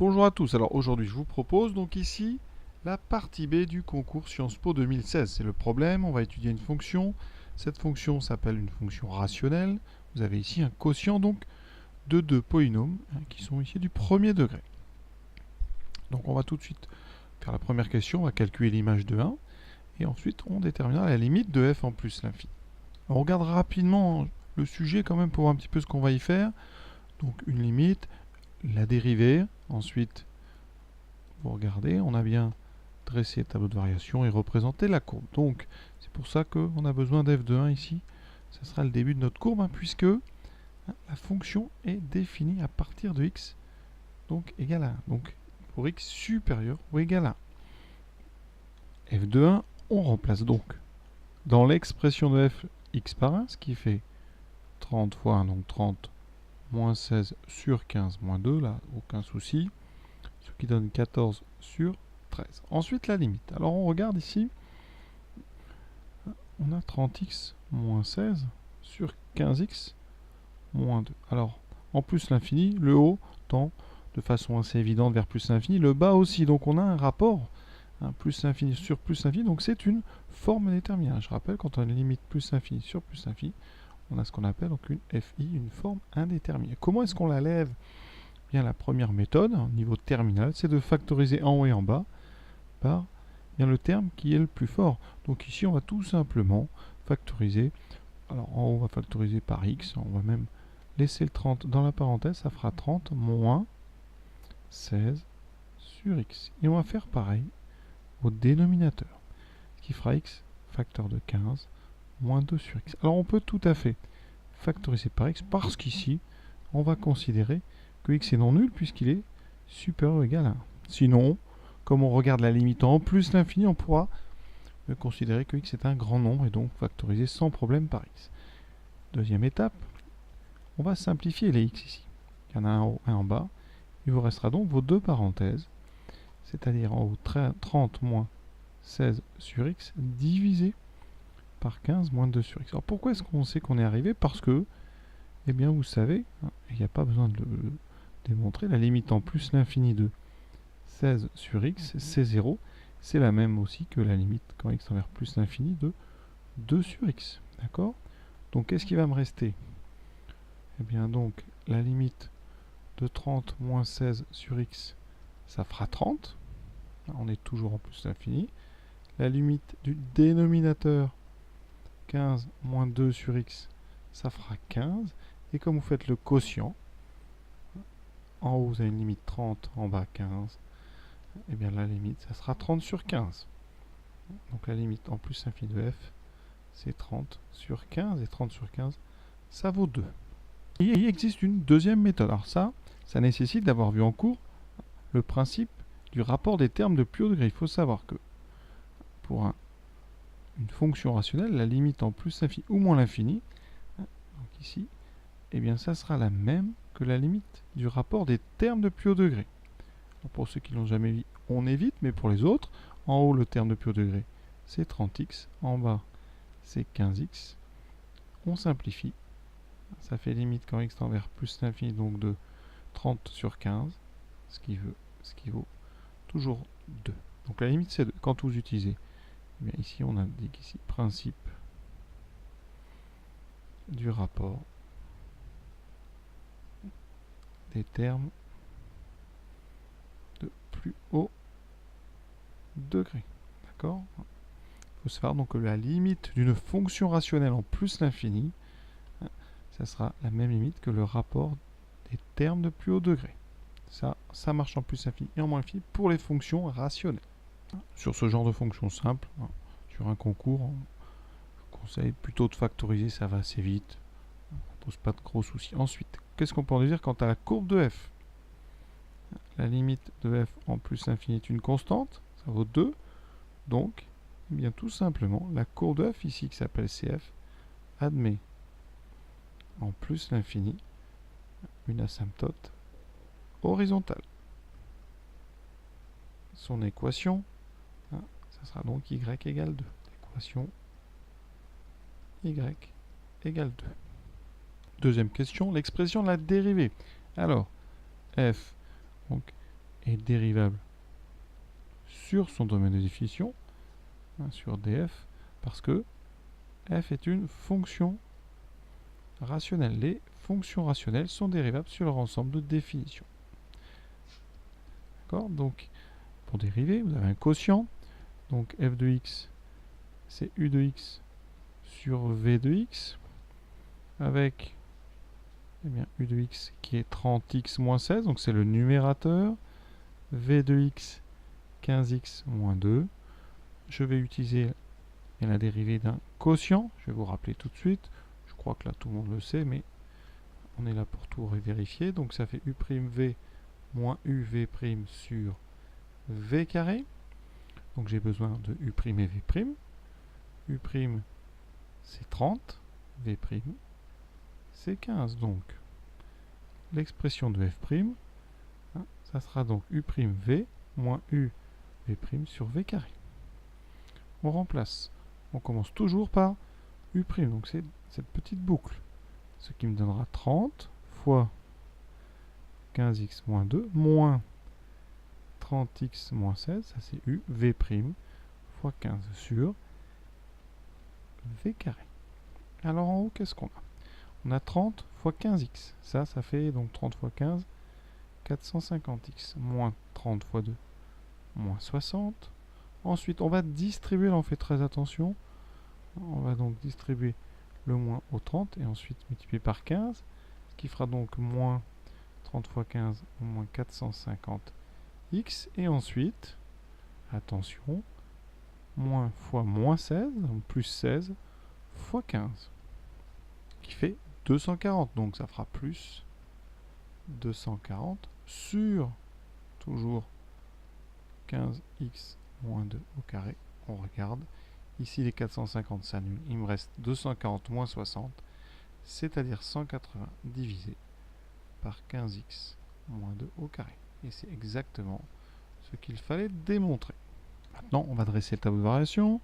Bonjour à tous, alors aujourd'hui je vous propose donc ici la partie B du concours Sciences Po 2016. C'est le problème, on va étudier une fonction. Cette fonction s'appelle une fonction rationnelle. Vous avez ici un quotient donc de deux polynômes qui sont ici du premier degré. Donc on va tout de suite faire la première question, on va calculer l'image de 1 et ensuite on déterminera la limite de f en plus l'infini. On regarde rapidement le sujet quand même pour voir un petit peu ce qu'on va y faire. Donc une limite, la dérivée, ensuite vous regardez, on a bien dressé le tableau de variation et représenter la courbe. Donc, c'est pour ça qu'on a besoin d'f de 1 ici. Ce sera le début de notre courbe, puisque la fonction est définie à partir de x, donc égal à 1. Donc, pour x supérieur ou égal à 1. f de 1, on remplace donc dans l'expression de f x par 1, ce qui fait 30 fois 1, donc 30 moins 16 sur 15 moins 2, là, aucun souci. Ce qui donne 14 sur 13. Ensuite, la limite. Alors, on regarde ici. On a 30x moins 16 sur 15x moins 2. Alors, en plus l'infini, le haut tend de façon assez évidente vers plus l'infini, le bas aussi. Donc, on a un rapport, plus l'infini sur plus l'infini. Donc, c'est une forme déterminée. Je rappelle, quand on a une limite plus l'infini sur plus l'infini, on a ce qu'on appelle donc une FI, une forme indéterminée. Comment est-ce qu'on la lève? Bien, la première méthode, au niveau terminal, c'est de factoriser en haut et en bas par bien le terme qui est le plus fort. Donc ici, on va tout simplement factoriser. Alors en haut, on va factoriser par x. On va même laisser le 30 dans la parenthèse. Ça fera 30 moins 16 sur x. Et on va faire pareil au dénominateur. Ce qui fera x facteur de 15 moins 2 sur x. Alors on peut tout à fait factoriser par x parce qu'ici, on va considérer que x est non nul puisqu'il est supérieur ou égal à 1. Sinon, comme on regarde la limite en plus l'infini, on pourra considérer que x est un grand nombre et donc factoriser sans problème par x. Deuxième étape, on va simplifier les x ici. Il y en a un en haut, un en bas. Il vous restera donc vos deux parenthèses, c'est-à-dire en haut 30 moins 16 sur x divisé par 15 moins 2 sur x. Alors pourquoi est-ce qu'on sait qu'on est arrivé? Parce que, eh bien vous savez, il n'y a pas besoin de le démontrer, la limite en plus l'infini de 16 sur x, c'est 0. C'est la même aussi que la limite quand x tend vers plus l'infini de 2 sur x. D'accord? Donc qu'est-ce qui va me rester? Eh bien donc la limite de 30 moins 16 sur x, ça fera 30. On est toujours en plus l'infini. La limite du dénominateur 15 moins 2 sur x, ça fera 15. Et comme vous faites le quotient, en haut vous avez une limite 30, en bas 15. Et bien la limite, ça sera 30 sur 15. Donc la limite en plus infini de f, c'est 30 sur 15. Et 30 sur 15, ça vaut 2. Et il existe une deuxième méthode. Alors ça nécessite d'avoir vu en cours le principe du rapport des termes de plus haut degré. Il faut savoir que pour une fonction rationnelle, la limite en plus l'infini ou moins l'infini, donc ici, eh bien ça sera la même que la limite du rapport des termes de plus haut degré. Alors pour ceux qui ne l'ont jamais vu, on évite, mais pour les autres, en haut le terme de plus haut degré, c'est 30x, en bas c'est 15x. On simplifie, ça fait limite quand x tend vers plus l'infini, donc de 30 sur 15, ce qui vaut toujours 2. Donc la limite c'est 2. Quand vous utilisez, eh bien ici on indique ici principe du rapport des termes de plus haut degré. D'accord? Il faut savoir donc que la limite d'une fonction rationnelle en plus l'infini, ça sera la même limite que le rapport des termes de plus haut degré. Ça marche en plus infini et en moins infini pour les fonctions rationnelles. Sur ce genre de fonction simple, sur un concours, on conseille plutôt de factoriser, ça va assez vite. Ça ne pose pas de gros soucis. Ensuite, qu'est-ce qu'on peut en dire quant à la courbe de f? La limite de f en plus infini est une constante, ça vaut 2. Donc, eh bien tout simplement, la courbe de f ici qui s'appelle CF admet en plus l'infini une asymptote horizontale. Son équation, ça sera donc y égale 2. L'équation y égale 2. Deuxième question, l'expression de la dérivée. Alors, f, donc est dérivable sur son domaine de définition, sur df, parce que f est une fonction rationnelle. Les fonctions rationnelles sont dérivables sur leur ensemble de définition. D'accord? Donc, pour dériver, vous avez un quotient. Donc, f de x, c'est u de x sur v de x, avec u de x qui est 30x moins 16, donc c'est le numérateur, v de x 15x moins 2. Je vais utiliser la dérivée d'un quotient, je vais vous rappeler tout de suite, je crois que là tout le monde le sait, mais on est là pour tout vérifier, donc ça fait u'v moins uv' sur v carré, donc j'ai besoin de u' et v', u' c'est 30, v' c'est 15, donc l'expression de f', ça sera donc u'v moins uv' sur v carré. On remplace. On commence toujours par u', donc c'est cette petite boucle. Ce qui me donnera 30 fois 15x moins 2 moins 30x moins 16, ça c'est u'v' fois 15 sur v carré. Alors en haut, qu'est-ce qu'on a? On a 30 fois 15x. Ça fait donc 30 fois 15, 450x. Moins 30 fois 2, moins 60. Ensuite, on va distribuer, là on fait très attention. On va donc distribuer le moins au 30 et ensuite multiplier par 15. Ce qui fera donc moins 30 fois 15, moins 450x. Et ensuite, attention, moins fois moins 16, donc plus 16 fois 15. Qui fait 240, donc ça fera plus 240 sur toujours 15x moins 2 au carré. On regarde, ici les 450 s'annulent, il me reste 240 moins 60, c'est-à-dire 180 divisé par 15x moins 2 au carré. Et c'est exactement ce qu'il fallait démontrer. Maintenant, on va dresser le tableau de variation.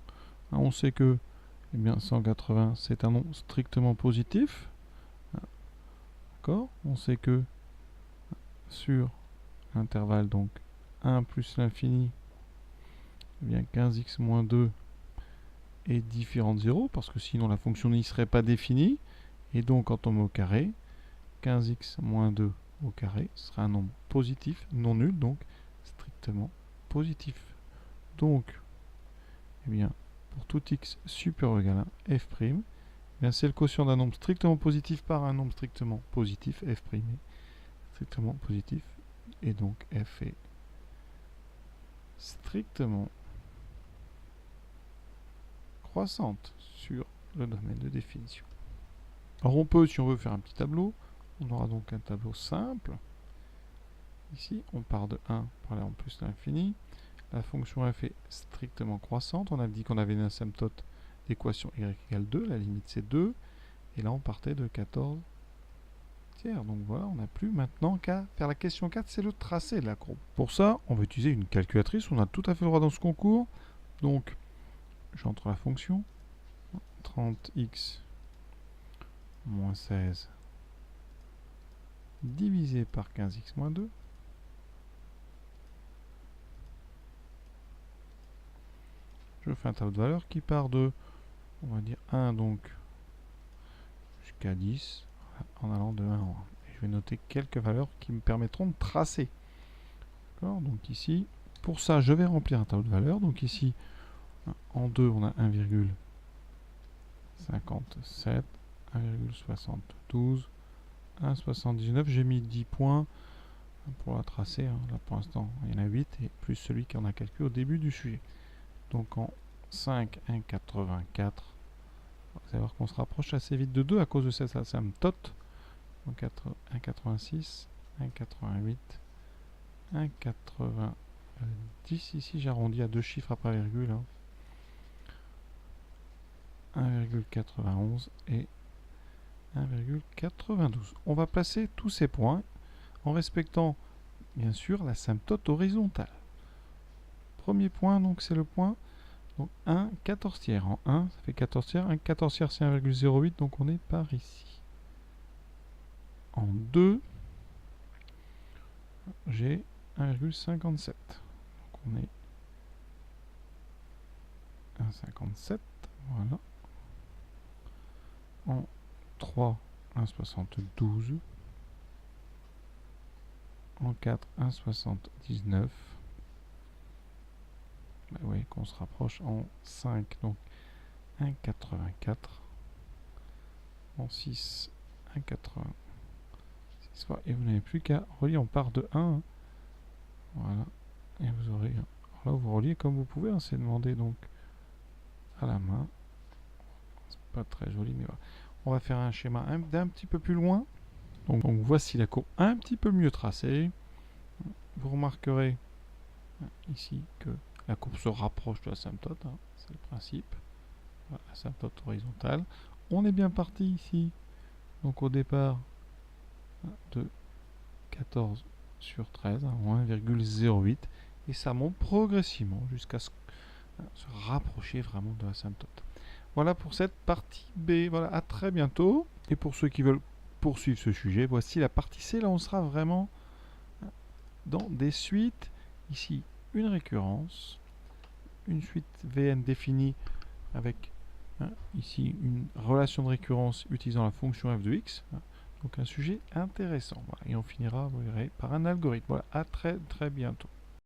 On sait que 180, c'est un nombre strictement positif. D'accord? On sait que sur l'intervalle donc 1 plus l'infini, 15x moins 2 est différent de 0, parce que sinon la fonction n'y serait pas définie. Et donc quand on met au carré, 15x moins 2 au carré sera un nombre positif, non nul, donc strictement positif. Donc, pour tout x supérieur ou égal à f', c'est le quotient d'un nombre strictement positif par un nombre strictement positif, f' est strictement positif, et donc f est strictement croissante sur le domaine de définition. Alors on peut, si on veut, faire un petit tableau. On aura donc un tableau simple. Ici, on part de 1 par là en plus l'infini. La fonction f est strictement croissante. On a dit qu'on avait une asymptote d'équation y égale 2. La limite c'est 2. Et là on partait de 14 tiers. Donc voilà, on n'a plus maintenant qu'à faire la question 4, c'est le tracé de la courbe. Pour ça, on va utiliser une calculatrice. On a tout à fait le droit dans ce concours. Donc, j'entre la fonction 30x moins 16 divisé par 15x moins 2. Je fais un tableau de valeurs qui part de, on va dire 1 donc jusqu'à 10 en allant de 1 en 1. Et je vais noter quelques valeurs qui me permettront de tracer. D'accord? Donc ici, pour ça, je vais remplir un tableau de valeurs. Donc ici, en 2, on a 1,57, 1,72, 1,79. J'ai mis 10 points pour la tracer. Hein. Là, pour l'instant, il y en a 8, et plus celui qu'on a calculé au début du sujet. Donc en 5, 1,84. Vous allez voir qu'on se rapproche assez vite de 2 à cause de cette asymptote. Donc 1,86, 1,88, 1,90. Ici, j'arrondis à deux chiffres après virgule. Hein. 1,91 et 1,92. On va placer tous ces points en respectant bien sûr l'asymptote horizontale. Premier point, donc c'est le point donc 1 14 tiers. En 1, ça fait 14 tiers. 1 14 tiers, c'est 1,08, donc on est par ici. En 2, j'ai 1,57. Donc on est 1,57. Voilà. En 3, 1,72. En 4, 1,79. Bah oui, qu'on se rapproche. En 5, donc 1,84. En 6, 1,86. Et vous n'avez plus qu'à relier, on part de 1. Hein. Voilà. Et vous aurez... Alors là, vous reliez comme vous pouvez, hein, c'est demandé donc à la main. C'est pas très joli, mais voilà. On va faire un schéma d'un petit peu plus loin. Donc voici la courbe un petit peu mieux tracée. Vous remarquerez ici que la courbe se rapproche de l'asymptote, hein, c'est le principe. Voilà, asymptote horizontale. On est bien parti ici. Donc au départ de 14 sur 13, hein, 1,08. Et ça monte progressivement jusqu'à se rapprocher vraiment de l'asymptote. Voilà pour cette partie B. Voilà, à très bientôt. Et pour ceux qui veulent poursuivre ce sujet, voici la partie C. Là, on sera vraiment dans des suites. Ici, une récurrence. Une suite Vn définie avec ici une relation de récurrence utilisant la fonction f de x. Donc un sujet intéressant. Voilà. Et on finira, vous verrez, par un algorithme. Voilà, à très bientôt.